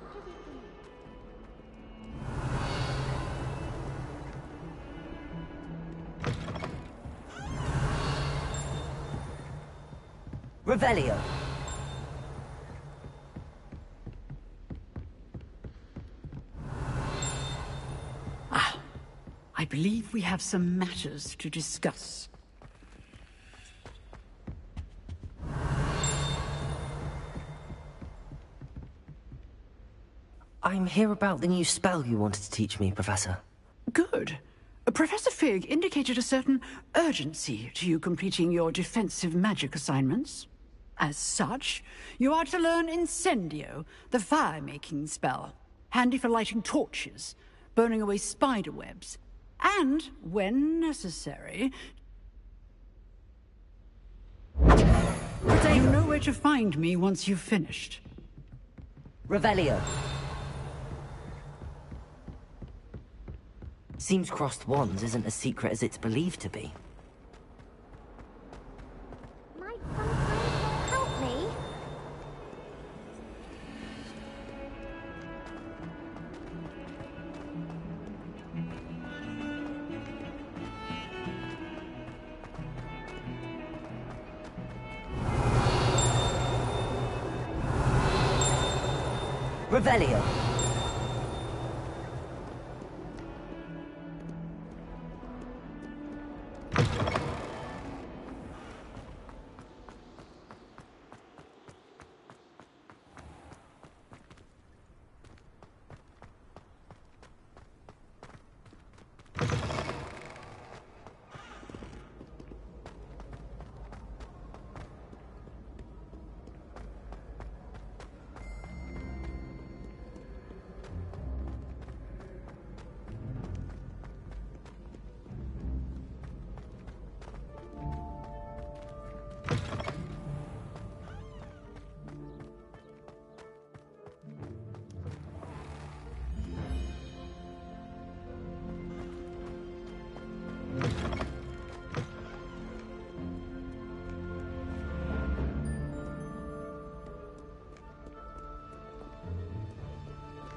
Revelio. I believe we have some matters to discuss. I'm here about the new spell you wanted to teach me, Professor. Good. Professor Fig indicated a certain urgency to you completing your defensive magic assignments. As such, you are to learn Incendio, the fire-making spell, handy for lighting torches, burning away spider webs, and, when necessary... You know where to find me once you've finished. Revelio. Seems crossed wands isn't as secret as it's believed to be. Might some friends help me? Revelio.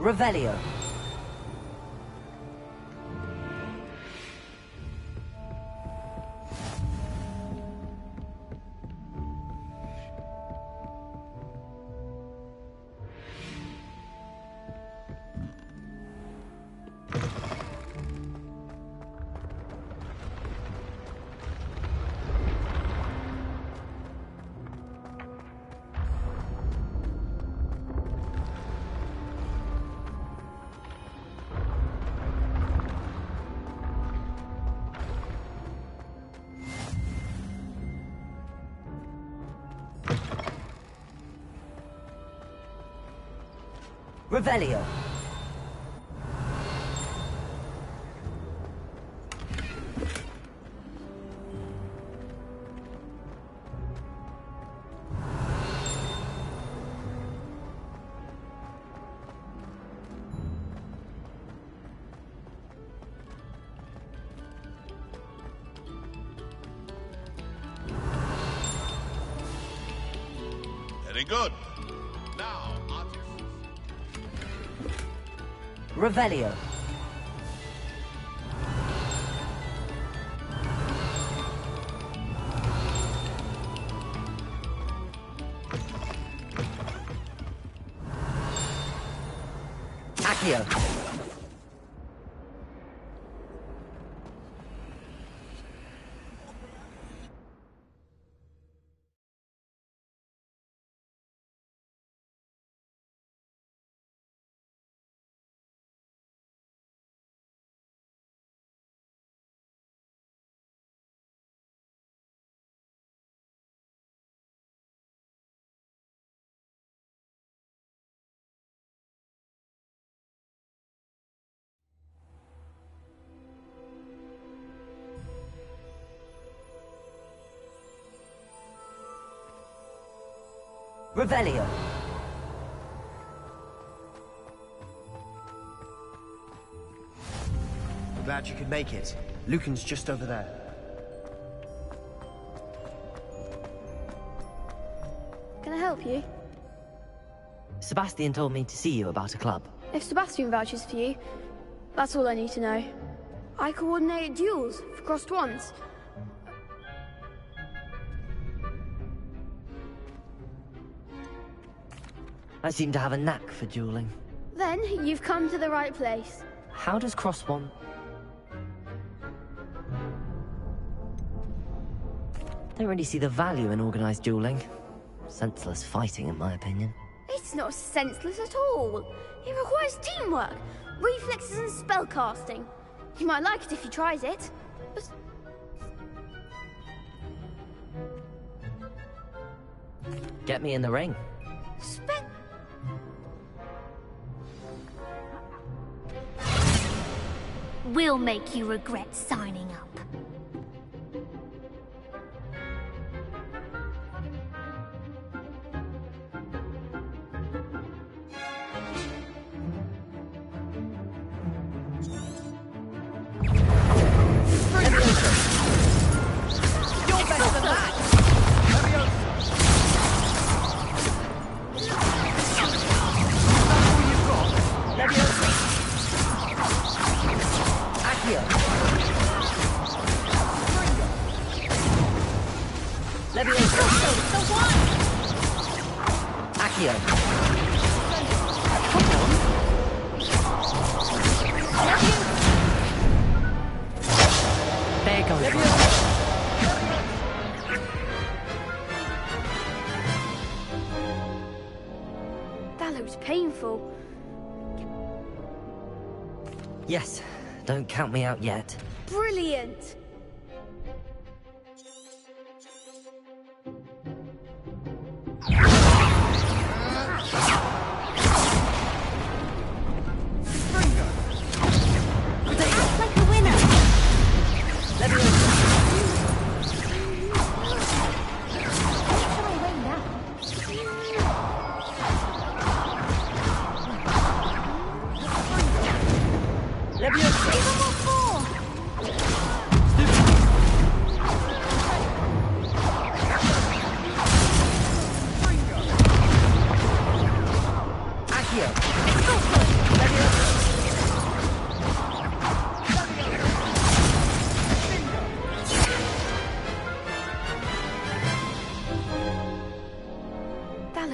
Revelio. Revelio. Very good. Now, Revelio. Accio. Revelio. I'm glad you could make it. Lucan's just over there. Can I help you? Sebastian told me to see you about a club. If Sebastian vouches for you, that's all I need to know. I coordinate duels for crossed wands. I seem to have a knack for dueling. Then you've come to the right place. How does cross one? Don't really see the value in organized dueling. Senseless fighting, in my opinion. It's not senseless at all. It requires teamwork, reflexes and spellcasting. You might like it if you tries it, but... Get me in the ring. We'll make you regret signing up. You're better than that! Accio. There goes. That looks painful. Yes, don't count me out yet. Brilliant!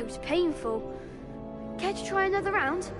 looks painful. Care to try another round?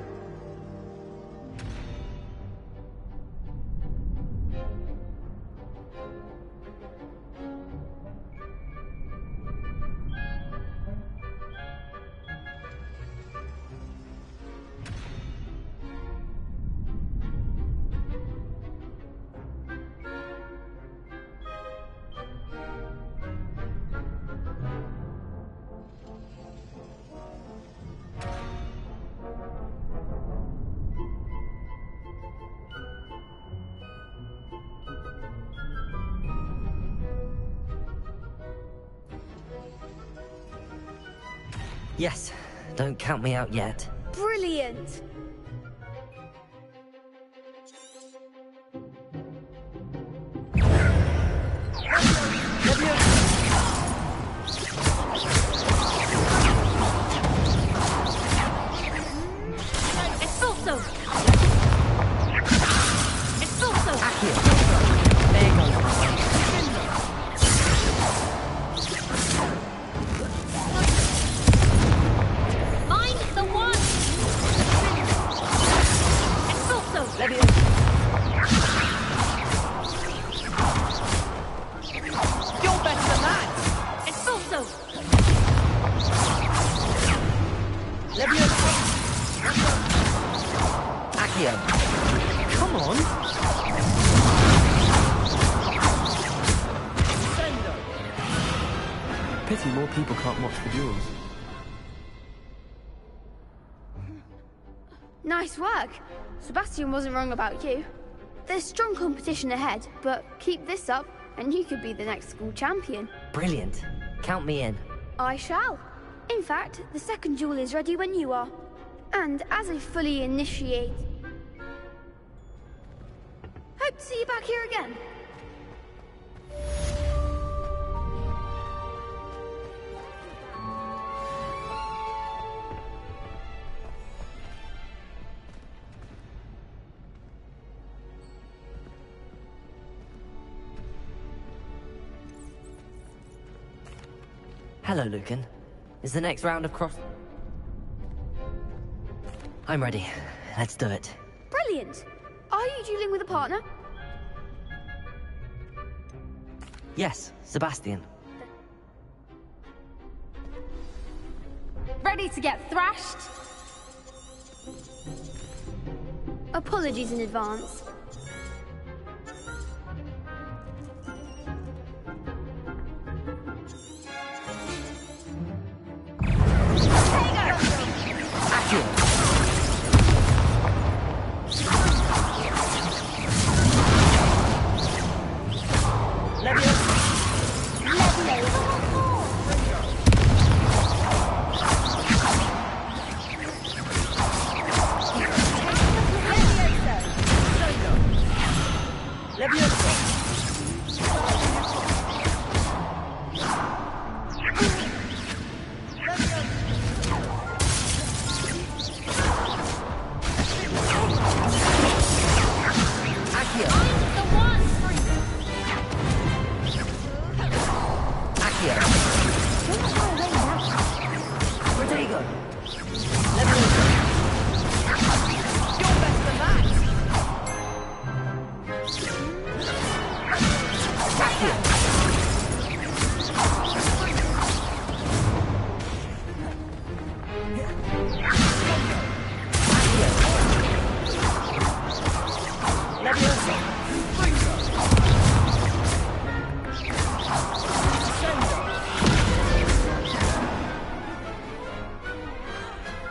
Yes, don't count me out yet. Brilliant! Come on! Pity more people can't watch the duels. Nice work. Sebastian wasn't wrong about you. There's strong competition ahead, but keep this up and you could be the next school champion. Brilliant. Count me in. I shall. In fact, the second duel is ready when you are. And as a fully initiated... Hope to see you back here again. Hello, Lucan. Is the next round of cross... I'm ready. Let's do it. Brilliant. Are you dueling with a partner? Yes, Sebastian. Ready to get thrashed? Apologies in advance.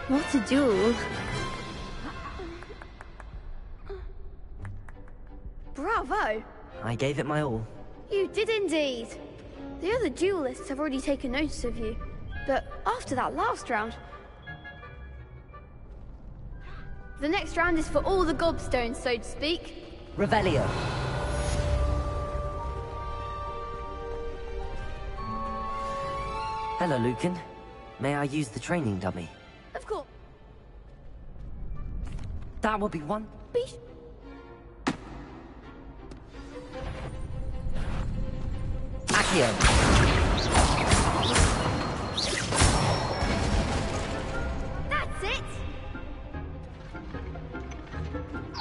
What a duel. Bravo! I gave it my all. You did indeed. The other duelists have already taken notice of you. But after that last round... The next round is for all the gobstones, so to speak. Revelio. Hello, Lucan. May I use the training dummy? Of course. That would be one. Accio.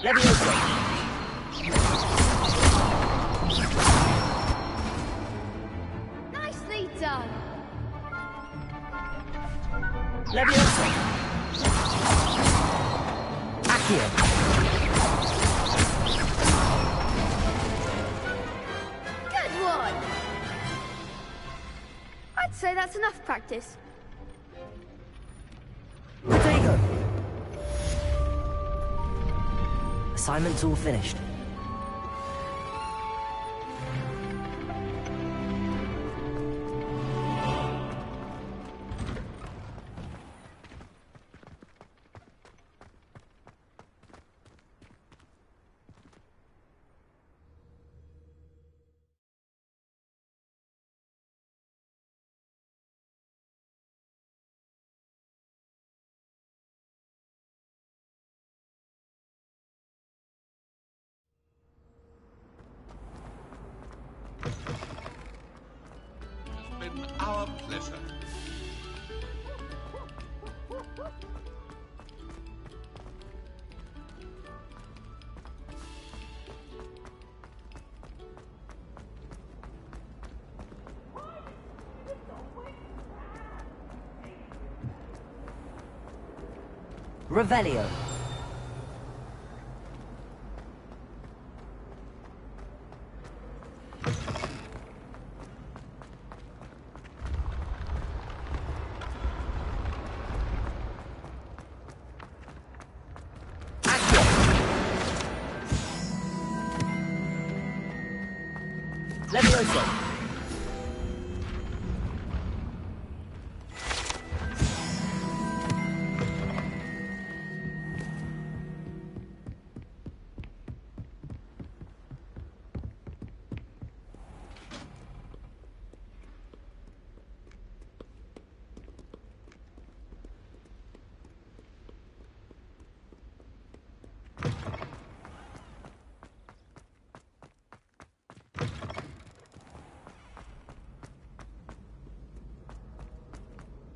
Leviosa! Nicely done. Leviosa! Accio! Good one. I'd say that's enough practice. Protego! Assignment's all finished. It's been our pleasure. Revelio. Leviosa.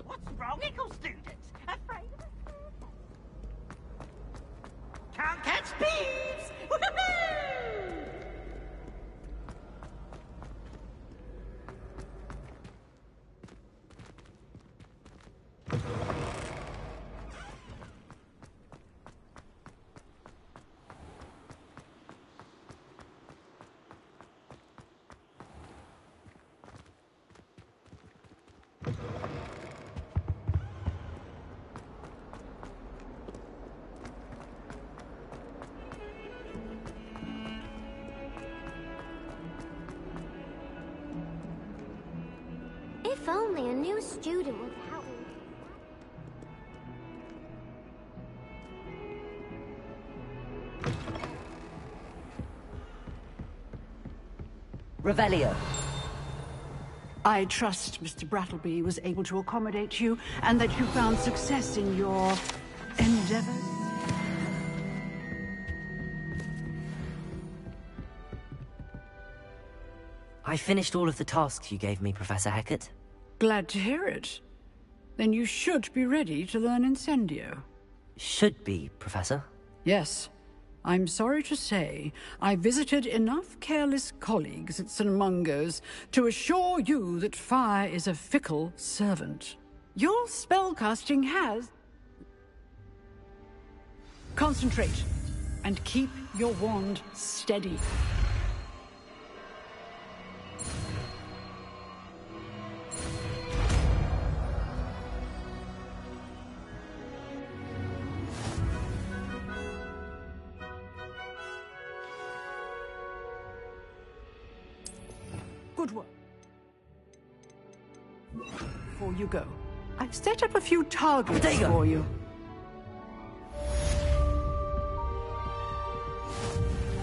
What's wrong, Eagle students? Afraid of a Can't catch thieves! Woohoo! If only a new student would help me. Revelio. I trust Mr. Brattleby was able to accommodate you and that you found success in your endeavors. I finished all of the tasks you gave me, Professor Hecat. Glad to hear it. Then you should be ready to learn Incendio. Should be, Professor. Yes. I'm sorry to say, I visited enough careless colleagues at St. Mungo's to assure you that fire is a fickle servant. Your spellcasting has... Concentrate, and keep your wand steady. Good work. Before you go, I've set up a few targets for you.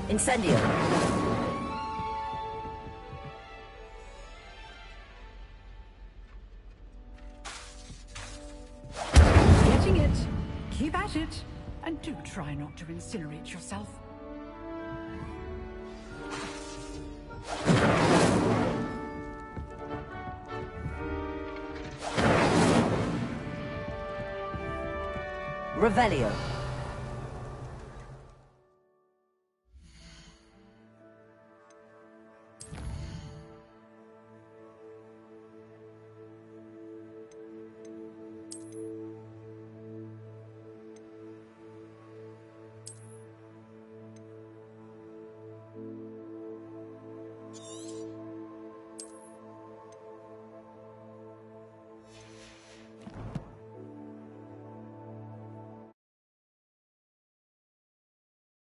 Incendio. Getting it. Keep at it. And do try not to incinerate yourself. Revelio.